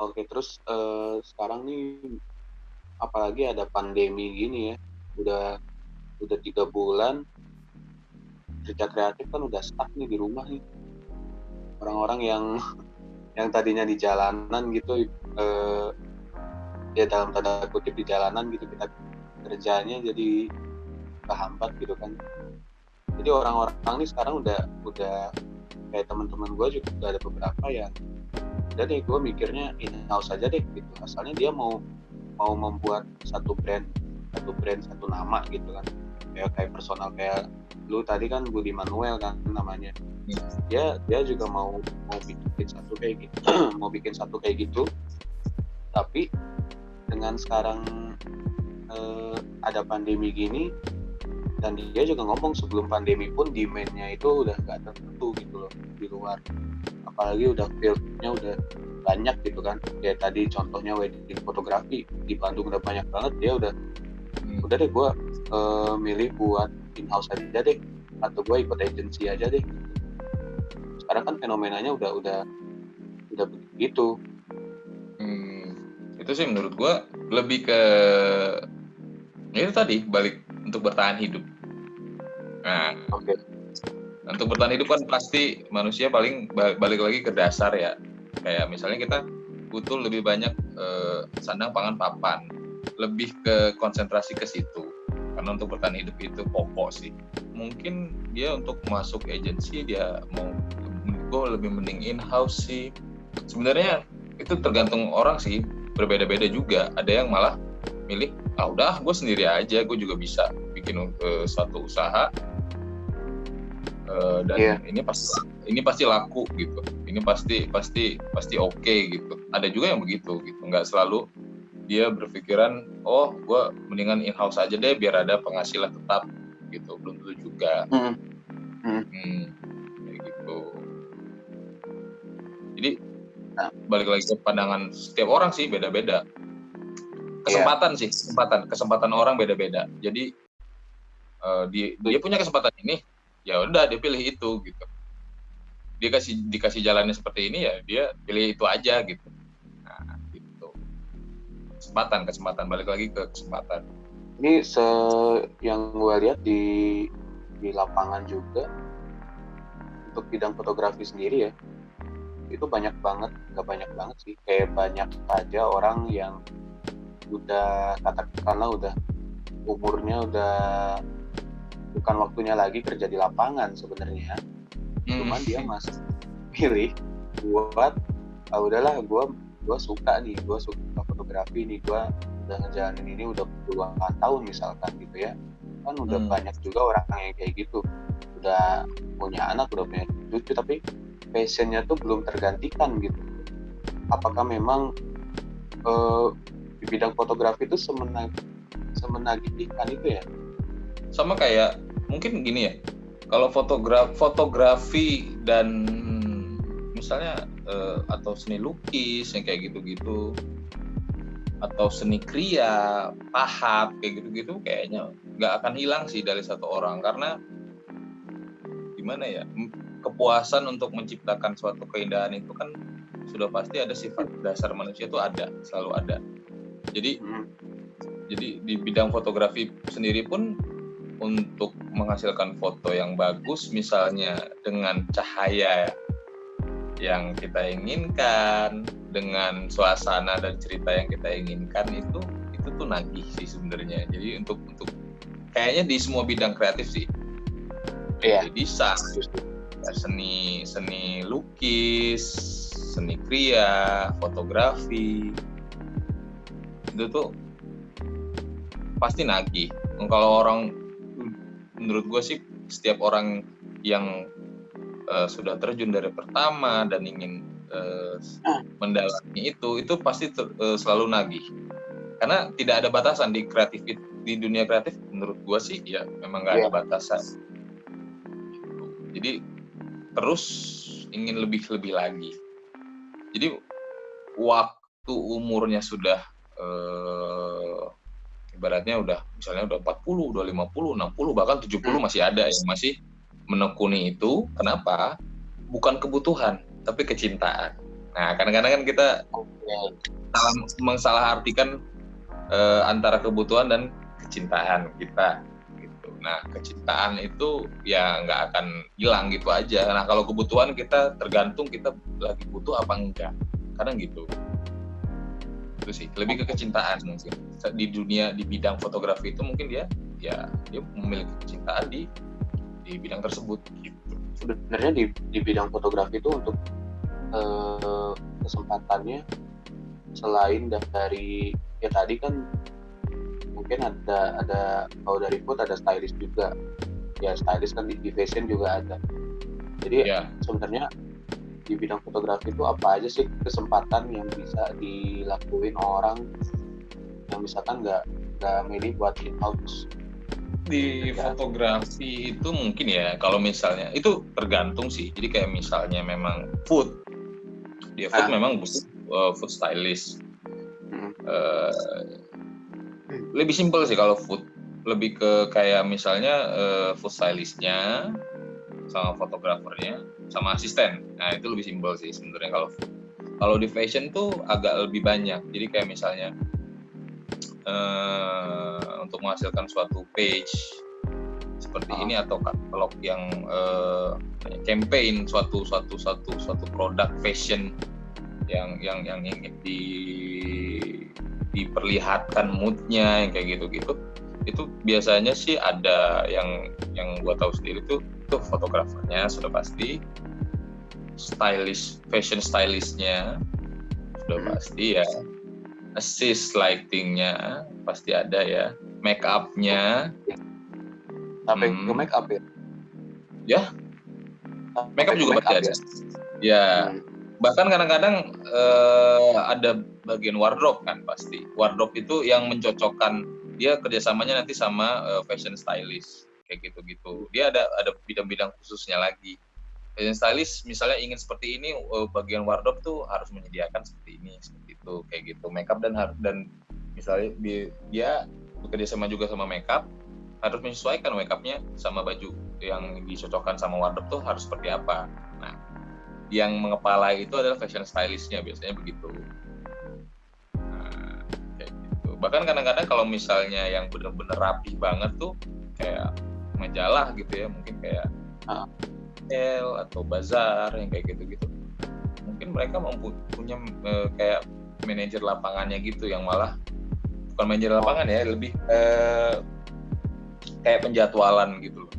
Oke, terus sekarang nih apalagi ada pandemi gini ya, udah udah 3 bulan kerja kreatif kan udah stuck nih di rumah nih. Orang-orang yang yang tadinya di jalanan gitu, ya dalam tanda kutip di jalanan gitu, kita kerjanya jadi kehambat gitu kan. Jadi orang-orang nih sekarang udah kayak teman-teman gue juga ada beberapa yang udah deh, gue mikirnya in-house aja deh gitu. Asalnya dia mau mau membuat satu nama gitu kan, kayak personal, kayak lu tadi kan Budi Manuel kan namanya. Dia juga mau mau bikin satu kayak gitu mau bikin satu kayak gitu, tapi dengan sekarang ada pandemi gini, dan dia juga ngomong sebelum pandemi pun demand-nya itu udah nggak tertentu gitu loh di luar, apalagi udah field-nya udah banyak gitu kan. Kayak tadi contohnya wedding fotografi di Bandung udah banyak banget, dia udah deh gue milih buat in-house aja deh, atau gue ikut agency aja deh. Sekarang kan fenomenanya udah begitu. Itu sih menurut gue lebih ke itu tadi, balik untuk bertahan hidup. Nah, Oke. untuk bertahan hidup kan pasti manusia paling balik lagi ke dasar ya. Kayak misalnya kita butuh lebih banyak sandang pangan papan, lebih ke konsentrasi ke situ. Karena untuk bertahan hidup itu pokok sih. Mungkin dia untuk masuk agensi dia mau, gue lebih mending in-house sih. Sebenarnya itu tergantung orang sih, berbeda-beda juga. Ada yang malah milih, udah gue sendiri aja, gue juga bisa bikin suatu usaha dan ini pasti laku gitu. Ini pasti oke gitu. Ada juga yang begitu gitu. Nggak selalu dia berpikiran, gue mendingan in-house aja deh biar ada penghasilan tetap gitu. Belum tentu juga. Kayak gitu. Jadi balik lagi ke pandangan setiap orang sih beda-beda. Kesempatan orang beda-beda. Jadi dia punya kesempatan ini, ya udah dia pilih itu gitu. Dia dikasih jalannya seperti ini, ya dia pilih itu aja gitu. Nah, gitu. Kesempatan balik lagi ke kesempatan. Ini yang gue lihat di lapangan juga untuk bidang fotografi sendiri ya, itu nggak banyak banget sih, kayak banyak aja orang yang udah katakanlah udah umurnya udah bukan waktunya lagi kerja di lapangan sebenarnya, cuman dia masih pilih buat udahlah, gue suka fotografi nih, gue udah ngejalanin ini udah puluhan tahun misalkan gitu ya kan. Udah banyak juga orang yang kayak gitu, udah punya anak, udah punya cucu, tapi passionnya tuh belum tergantikan gitu. Apakah memang di bidang fotografi itu semenagihkan itu ya? Sama kayak mungkin gini ya, kalau fotografi dan misalnya atau seni lukis yang kayak gitu-gitu, atau seni kriya, pahat kayak gitu-gitu, kayaknya nggak akan hilang sih dari satu orang. Karena gimana ya, kepuasan untuk menciptakan suatu keindahan itu kan sudah pasti ada, sifat dasar manusia itu selalu ada. Jadi di bidang fotografi sendiri pun, untuk menghasilkan foto yang bagus misalnya dengan cahaya yang kita inginkan, dengan suasana dan cerita yang kita inginkan, itu tuh nagih sih sebenarnya. Jadi untuk kayaknya di semua bidang kreatif sih, desain, seni lukis, seni kriya, fotografi, itu tuh pasti nagih. Kalau orang, menurut gue sih, setiap orang yang sudah terjun dari pertama dan ingin mendalami itu pasti selalu nagih. Karena tidak ada batasan di dunia kreatif. Menurut gue sih ya memang nggak ada batasan. Jadi terus ingin lebih lagi. Jadi waktu umurnya sudah ibaratnya misalnya udah 40, udah 50, 60, bahkan 70 masih ada yang masih menekuni itu. Kenapa? Bukan kebutuhan, tapi kecintaan. Nah, kadang-kadang kan kita mensalahartikan antara kebutuhan dan kecintaan kita gitu. Nah, kecintaan itu ya nggak akan hilang gitu aja. Nah, kalau kebutuhan kita tergantung kita lagi butuh apa enggak. Kadang gitu. Itu sih, lebih ke kecintaan mungkin. Di dunia di bidang fotografi itu mungkin dia memiliki kecintaan di bidang tersebut gitu. Sebenarnya di bidang fotografi itu untuk kesempatannya selain dari ya tadi kan mungkin ada kalau dari food ada stylist juga, ya stylist kan di fashion juga ada. Jadi sebenarnya di bidang fotografi itu apa aja sih kesempatan yang bisa dilakuin orang yang misalkan nggak milih buat in-house? Di fotografi itu mungkin ya, kalau misalnya itu tergantung sih. Jadi kayak misalnya memang food memang food stylist. Lebih simpel sih kalau food, lebih ke kayak misalnya food stylistnya sama fotografernya sama asisten. Nah itu lebih simpel sih sebenarnya kalau food. Kalau di fashion tuh agak lebih banyak. Jadi kayak misalnya untuk menghasilkan suatu page seperti ini atau katalog yang campaign suatu produk fashion yang ingin diperlihatkan moodnya yang kayak gitu itu biasanya sih ada yang gua tahu sendiri tuh fotografernya sudah pasti, fashion stylistnya sudah pasti ya, assist lightingnya pasti ada ya, make upnya sampai ke make up ya make up juga pasti ada ya. Bahkan kadang-kadang ada bagian wardrobe kan pasti. Wardrobe itu yang mencocokkan, dia kerjasamanya nanti sama fashion stylist kayak gitu-gitu. Dia ada bidang-bidang khususnya lagi. Fashion stylist misalnya ingin seperti ini, bagian wardrobe tuh harus menyediakan seperti ini, seperti itu kayak gitu. Makeup dan misalnya dia bekerja sama juga sama makeup, harus menyesuaikan makeupnya sama baju yang dicocokkan sama wardrobe tuh harus seperti apa. Nah, yang mengepalai itu adalah fashion stylistnya biasanya begitu. Nah, kayak gitu. Bahkan kadang-kadang kalau misalnya yang benar-benar rapi banget tuh kayak majalah gitu ya, mungkin kayak Elle atau Bazaar yang kayak gitu-gitu. Mungkin mereka punya kayak manajer lapangannya gitu yang malah bukan manajer lapangan ya, lebih kayak penjadwalan gitu loh.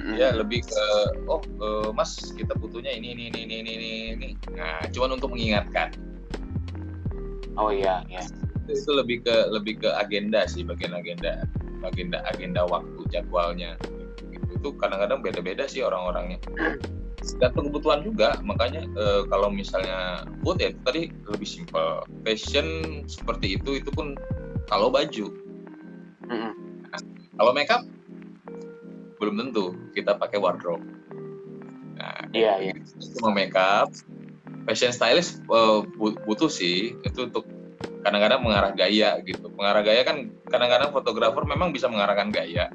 Ya lebih ke Mas kita butuhnya ini. Nah, cuman untuk mengingatkan. Oh iya. Itu lebih ke agenda sih, bagian agenda waktu jadwalnya. Gitu. Itu kadang-kadang beda-beda sih orang-orangnya. Tergantung kebutuhan juga, makanya kalau misalnya food ya tadi lebih simpel. Fashion seperti itu pun kalau baju. Nah, kalau makeup belum tentu kita pakai wardrobe. Nah, cuma makeup, fashion stylist butuh sih itu untuk kadang-kadang mengarah gaya gitu. Mengarah gaya kan kadang-kadang fotografer memang bisa mengarahkan gaya.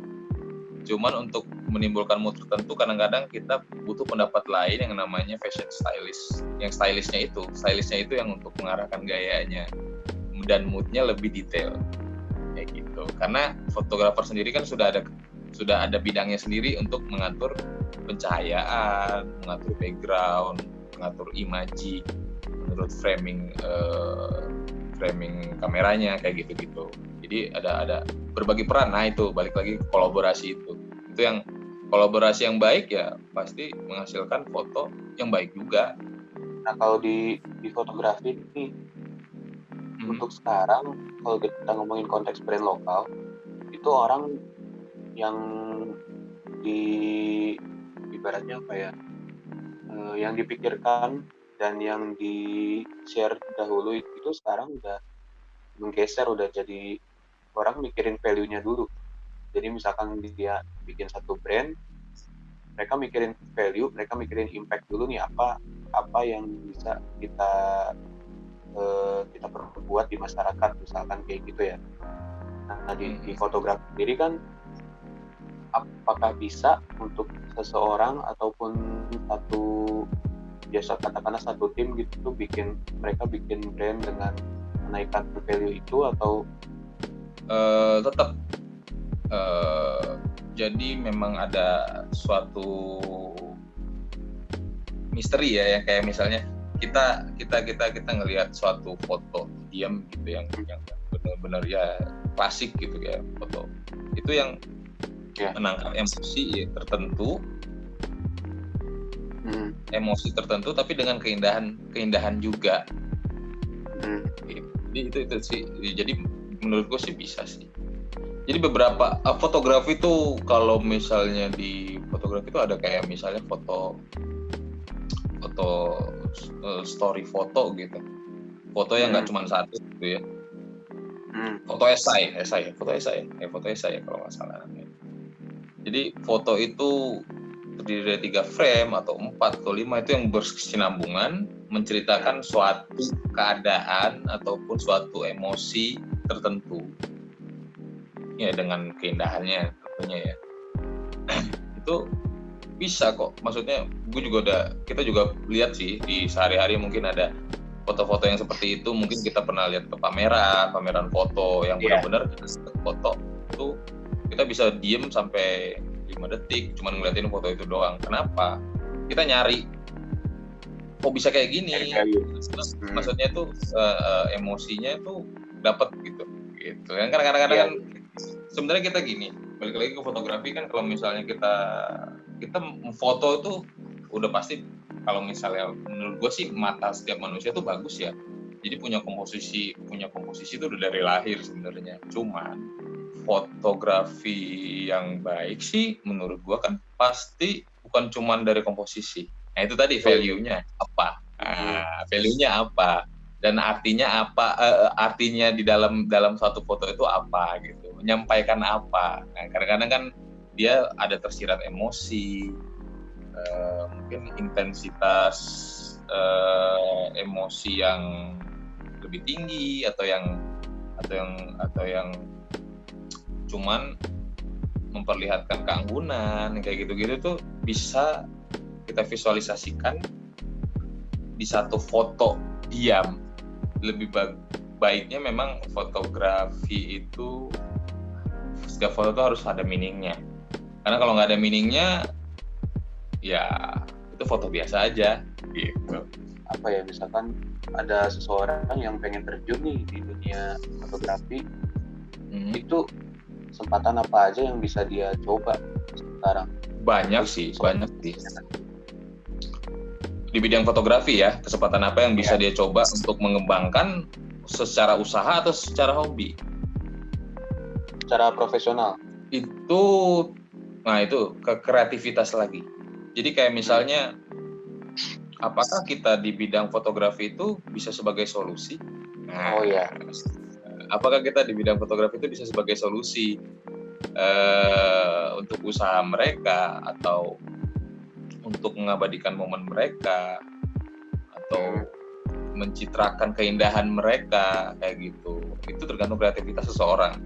Cuman untuk menimbulkan mood tertentu kadang-kadang kita butuh pendapat lain yang namanya fashion stylist. Yang stylistnya itu yang untuk mengarahkan gayanya dan moodnya lebih detail kayak gitu. Karena fotografer sendiri kan sudah ada bidangnya sendiri untuk mengatur pencahayaan, mengatur background, mengatur imaji menurut framing kameranya kayak gitu-gitu. Jadi ada berbagi peran. Nah itu balik lagi ke kolaborasi itu yang kolaborasi yang baik ya pasti menghasilkan foto yang baik juga. Nah kalau di fotografi ini untuk sekarang kalau kita ngomongin konteks brand lokal itu orang yang ibaratnya apa ya, yang dipikirkan dan yang di share dahulu itu sekarang udah menggeser, udah jadi orang mikirin value-nya dulu. Jadi misalkan dia bikin satu brand, mereka mikirin value, mereka mikirin impact dulu nih, apa yang bisa kita perbuat di masyarakat misalkan kayak gitu ya. Nah di fotografi sendiri kan apakah bisa untuk seseorang ataupun satu biasa katakanlah satu tim gitu tuh mereka bikin brand dengan menaikkan value itu atau tetap jadi memang ada suatu misteri ya kayak misalnya kita ngelihat suatu foto diam gitu yang benar-benar ya klasik gitu ya foto itu yang menangkap emosi tertentu, emosi tertentu tapi dengan keindahan juga. Jadi itu sih, jadi menurut gue sih bisa sih. Jadi beberapa fotografi itu kalau misalnya di fotografi itu ada kayak misalnya foto story foto gitu, foto yang nggak cuma satu gitu ya, foto esai kalau nggak salah. Jadi foto itu terdiri dari 3 frame atau 4 atau 5 itu yang berkesinambungan menceritakan suatu keadaan ataupun suatu emosi tertentu ya dengan keindahannya tentunya ya. Itu bisa kok, maksudnya kita juga lihat sih di sehari-hari mungkin ada foto-foto yang seperti itu, mungkin kita pernah lihat ke pameran foto yang benar-benar foto itu kita bisa diem sampai 5 detik cuma ngeliatin foto itu doang. Kenapa? Kita nyari kok bisa kayak gini, maksudnya tuh emosinya tuh dapat gitu kan. Kadang-kadang sebenarnya kita gini, balik lagi ke fotografi kan, kalau misalnya kita foto itu udah pasti, kalau misalnya menurut gue sih mata setiap manusia tuh bagus ya, jadi punya komposisi itu udah dari lahir sebenarnya. Cuman fotografi yang baik sih menurut gue kan pasti bukan cuman dari komposisi. Nah itu tadi value-nya apa? Value-nya apa? Dan artinya apa? Artinya di dalam suatu foto itu apa gitu? Menyampaikan apa? Nah, kadang-kadang kan dia ada tersirat emosi, mungkin intensitas emosi yang lebih tinggi atau yang cuman memperlihatkan keanggunan kayak gitu-gitu tuh bisa kita visualisasikan di satu foto diam. Lebih baiknya memang fotografi itu setiap foto tuh harus ada meaningnya, karena kalau nggak ada meaningnya ya itu foto biasa aja gitu. Apa ya, misalkan ada seseorang yang pengen terjun nih di dunia fotografi, itu kesempatan apa aja yang bisa dia coba sekarang? Banyak sih. Di bidang fotografi ya, kesempatan apa yang bisa dia coba untuk mengembangkan secara usaha atau secara hobi? Secara profesional. Itu ke kreativitas lagi. Jadi kayak misalnya, apakah kita di bidang fotografi itu bisa sebagai solusi? Apakah kita di bidang fotografi itu bisa sebagai solusi untuk usaha mereka, atau untuk mengabadikan momen mereka, atau mencitrakan keindahan mereka kayak gitu? Itu tergantung kreativitas seseorang.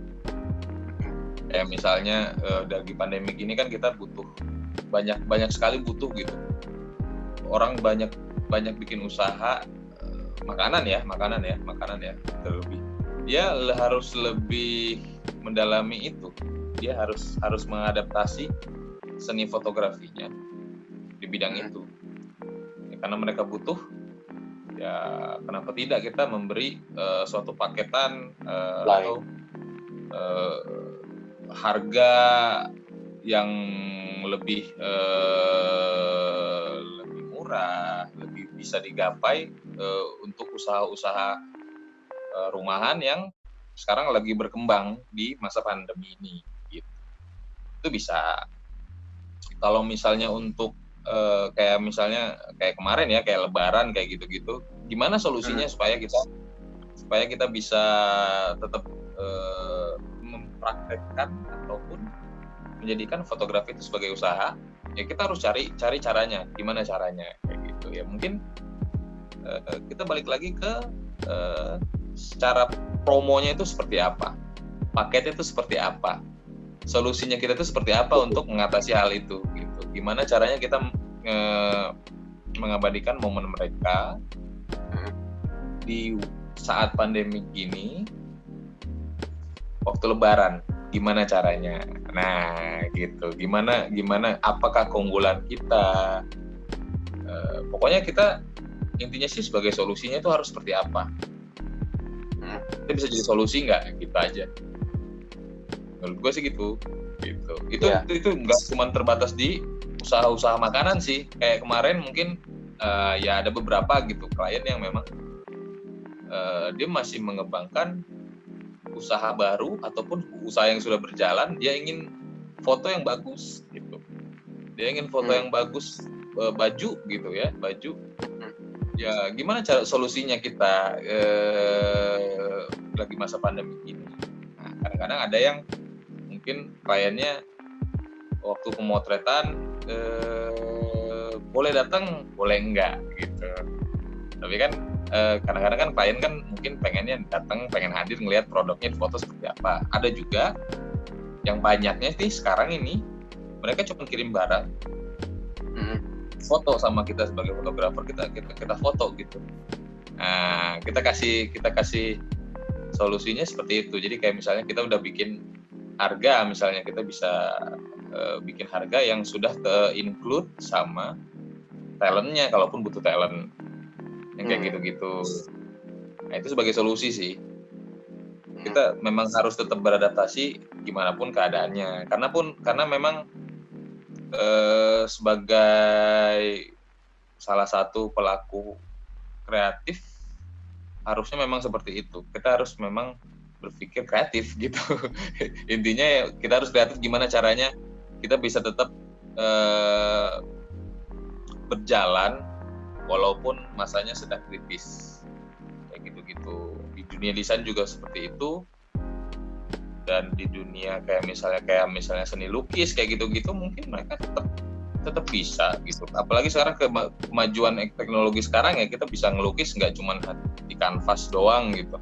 Kayak misalnya dari pandemi ini kan kita butuh banyak sekali butuh gitu. Orang banyak bikin usaha makanan ya terlebih. Dia harus lebih mendalami itu. Dia harus mengadaptasi seni fotografinya di bidang itu. Ya, karena mereka butuh, ya kenapa tidak kita memberi suatu paketan atau harga yang lebih murah, lebih bisa digapai untuk usaha-usaha rumahan yang sekarang lagi berkembang di masa pandemi ini gitu. Itu bisa. Kalau misalnya untuk kayak kemarin ya, kayak lebaran kayak gitu-gitu, gimana solusinya supaya kita bisa tetap mempraktekkan ataupun menjadikan fotografi itu sebagai usaha? Ya kita harus cari caranya, gimana caranya kayak gitu ya. Mungkin kita balik lagi ke secara promonya itu seperti apa, paketnya itu seperti apa, solusinya kita itu seperti apa untuk mengatasi hal itu gitu. Gimana caranya kita mengabadikan momen mereka di saat pandemi gini, waktu Lebaran. Gimana caranya? Nah, gitu. Gimana? Apakah keunggulan kita? Pokoknya kita intinya sih sebagai solusinya itu harus seperti apa? Kita bisa jadi solusi nggak? Gitu aja. Menurut gue sih gitu. Itu nggak cuma terbatas di usaha-usaha makanan sih. Kayak kemarin mungkin ya ada beberapa gitu klien yang memang dia masih mengembangkan usaha baru ataupun usaha yang sudah berjalan, dia ingin foto yang bagus gitu. Dia ingin foto yang bagus, baju gitu ya, baju. Ya gimana cara solusinya kita lagi masa pandemi ini? Nah, kadang-kadang ada yang mungkin kliennya waktu pemotretan boleh datang, boleh enggak gitu. Tapi kan kadang-kadang kan klien kan mungkin pengennya datang, pengen hadir ngelihat produknya di foto seperti apa. Ada juga yang banyaknya sih sekarang ini mereka cuma kirim barang, foto sama kita sebagai fotografer, kita foto gitu. Nah, kita kasih solusinya seperti itu. Jadi kayak misalnya kita udah bikin harga, misalnya kita bisa bikin harga yang sudah ke-include sama talentnya kalaupun butuh talent yang kayak gitu-gitu. Nah, itu sebagai solusi sih. Kita memang harus tetap beradaptasi gimana pun keadaannya. Karena memang sebagai salah satu pelaku kreatif harusnya memang seperti itu. Kita harus memang berpikir kreatif gitu. Intinya ya, kita harus kreatif gimana caranya kita bisa tetap berjalan walaupun masanya sedang kritis. Kayak gitu-gitu. Di dunia desain juga seperti itu. Dan di dunia kayak misalnya seni lukis kayak gitu-gitu mungkin mereka tetap bisa gitu. Apalagi sekarang kemajuan teknologi sekarang ya, kita bisa ngelukis nggak cuma di kanvas doang gitu.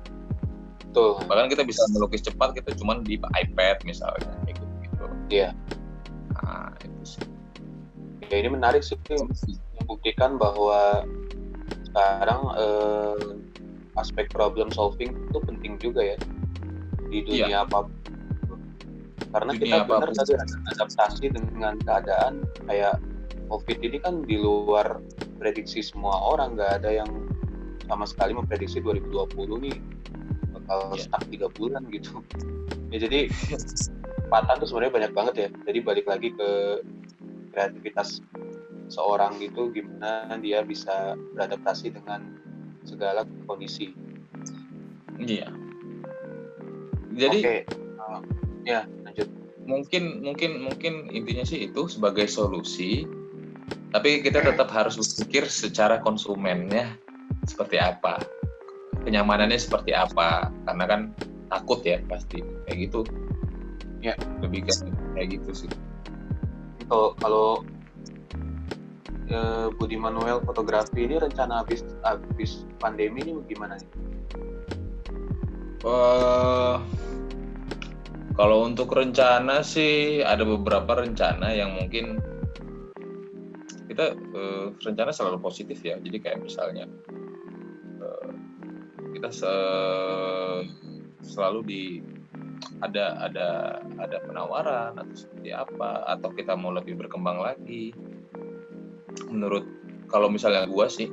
Betul. Bahkan kita bisa melukis cepat kita cuma di iPad misalnya kayak gitu. Iya. Nah, itu sih. Ya, ini menarik sih membuktikan bahwa sekarang aspek problem solving itu penting juga ya di dunia apapun. Karena dunia kita benar tadi adaptasi dengan keadaan. Kayak COVID ini kan di luar prediksi semua orang, nggak ada yang sama sekali memprediksi 2020 nih bakal stuck 3 bulan gitu. Ya, jadi kesempatan tuh sebenarnya banyak banget ya. Jadi balik lagi ke kreativitas seorang gitu, gimana dia bisa beradaptasi dengan segala kondisi. Iya. Jadi ya lanjut. Mungkin intinya sih itu sebagai solusi, tapi kita tetap harus berpikir secara konsumennya seperti apa, kenyamanannya seperti apa, karena kan takut ya pasti kayak gitu. Ya, lebih kayak gitu sih. Kalau Budi Manuel fotografi ini rencana habis pandemi ini gimana nih? Kalau untuk rencana sih ada beberapa rencana yang mungkin kita rencana selalu positif ya. Jadi kayak misalnya kita selalu ada penawaran atau seperti apa, atau kita mau lebih berkembang lagi. Menurut kalau misalnya gua sih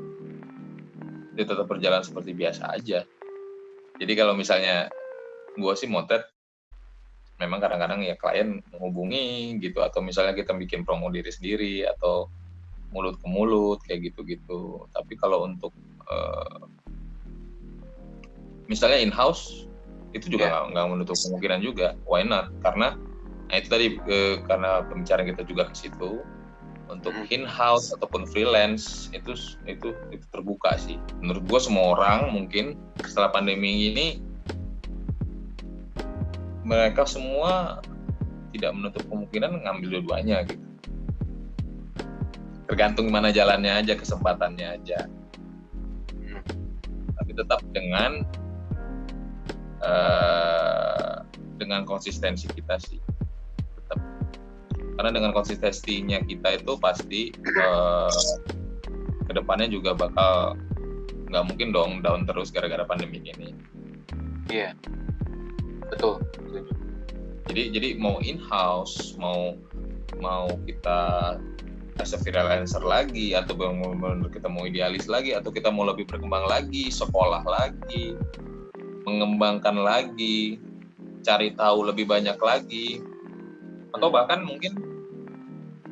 dia tetap berjalan seperti biasa aja. Jadi kalau misalnya gua sih motret memang kadang-kadang ya klien menghubungi gitu, atau misalnya kita bikin promo diri sendiri atau mulut ke mulut kayak gitu-gitu. Tapi kalau untuk misalnya in-house itu juga nggak menutup kemungkinan juga. Why not? Karena itu tadi karena pembicaraan kita juga ke situ. Untuk in-house ataupun freelance itu terbuka sih. Menurut gue semua orang mungkin setelah pandemi ini mereka semua tidak menutup kemungkinan ngambil dua-duanya gitu. Tergantung mana jalannya aja, kesempatannya aja. Tapi tetap dengan konsistensi kita sih. Karena dengan konsistensinya kita itu pasti ke kedepannya juga bakal nggak mungkin dong down terus gara-gara pandemi ini. Iya, betul. Jadi mau in-house, mau kita as a freelancer lagi, atau benar-benar kita mau idealis lagi, atau kita mau lebih berkembang lagi, sekolah lagi, mengembangkan lagi, cari tahu lebih banyak lagi, atau bahkan mungkin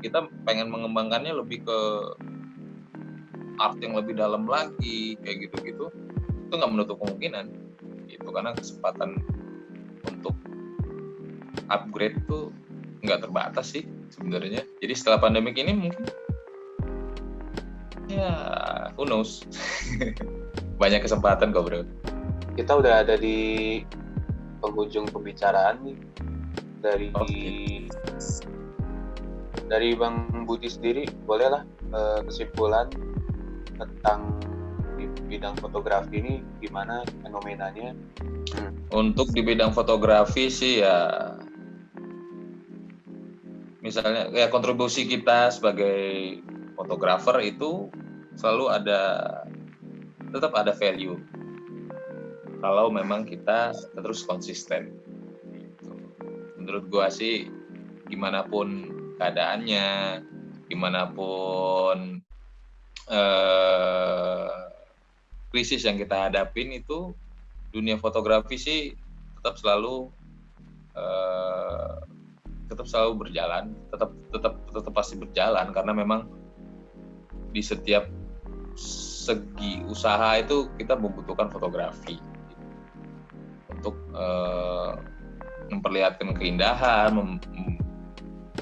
kita pengen mengembangkannya lebih ke art yang lebih dalam lagi, kayak gitu-gitu, itu nggak menutup kemungkinan gitu, karena kesempatan untuk upgrade tuh nggak terbatas sih sebenarnya. Jadi setelah pandemik ini mungkin ya who knows banyak kesempatan kok bro. Kita udah ada di penghujung pembicaraan nih dari Bang Budi sendiri, bolehlah kesimpulan tentang di bidang fotografi ini gimana fenomenanya. Untuk di bidang fotografi sih ya, misalnya ya kontribusi kita sebagai fotografer itu selalu tetap ada value kalau memang kita terus konsisten gitu. Menurut gua sih gimana pun keadaannya, gimana pun krisis yang kita hadapin, itu dunia fotografi sih tetap selalu berjalan, tetap pasti berjalan, karena memang di setiap segi usaha itu kita membutuhkan fotografi untuk memperlihatkan keindahan,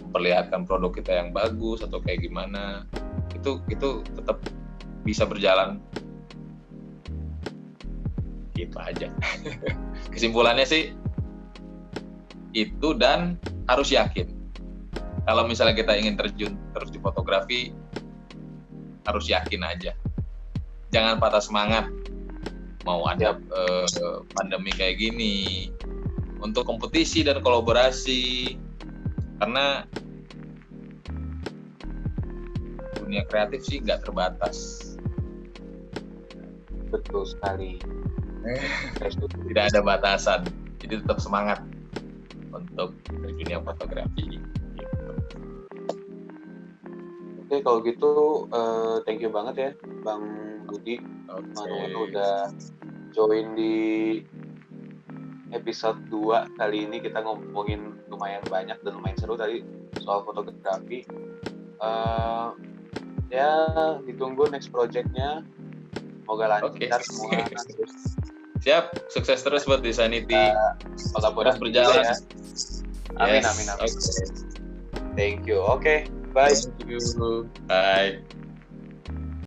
memperlihatkan produk kita yang bagus atau kayak gimana, itu tetap bisa berjalan gitu aja. Kesimpulannya sih itu, dan harus yakin kalau misalnya kita ingin terjun terus di fotografi, harus yakin aja, jangan patah semangat mau ada pandemi kayak gini, untuk kompetisi dan kolaborasi, karena dunia kreatif sih nggak terbatas. Betul sekali. Tidak ada batasan, jadi tetap semangat untuk dunia fotografi gitu. Oke, kalau gitu thank you banget ya Bang Budi. Manu udah join di episode 2 kali ini. Kita ngomongin lumayan banyak dan lumayan seru tadi soal fotografi. Ya ditunggu next project-nya, semoga lancar semua. Siap, sukses terus buat Desainity. Kolaborasi berjalan ya. Amin. Okay. Thank you. Oke, bye. Thank you. Bye.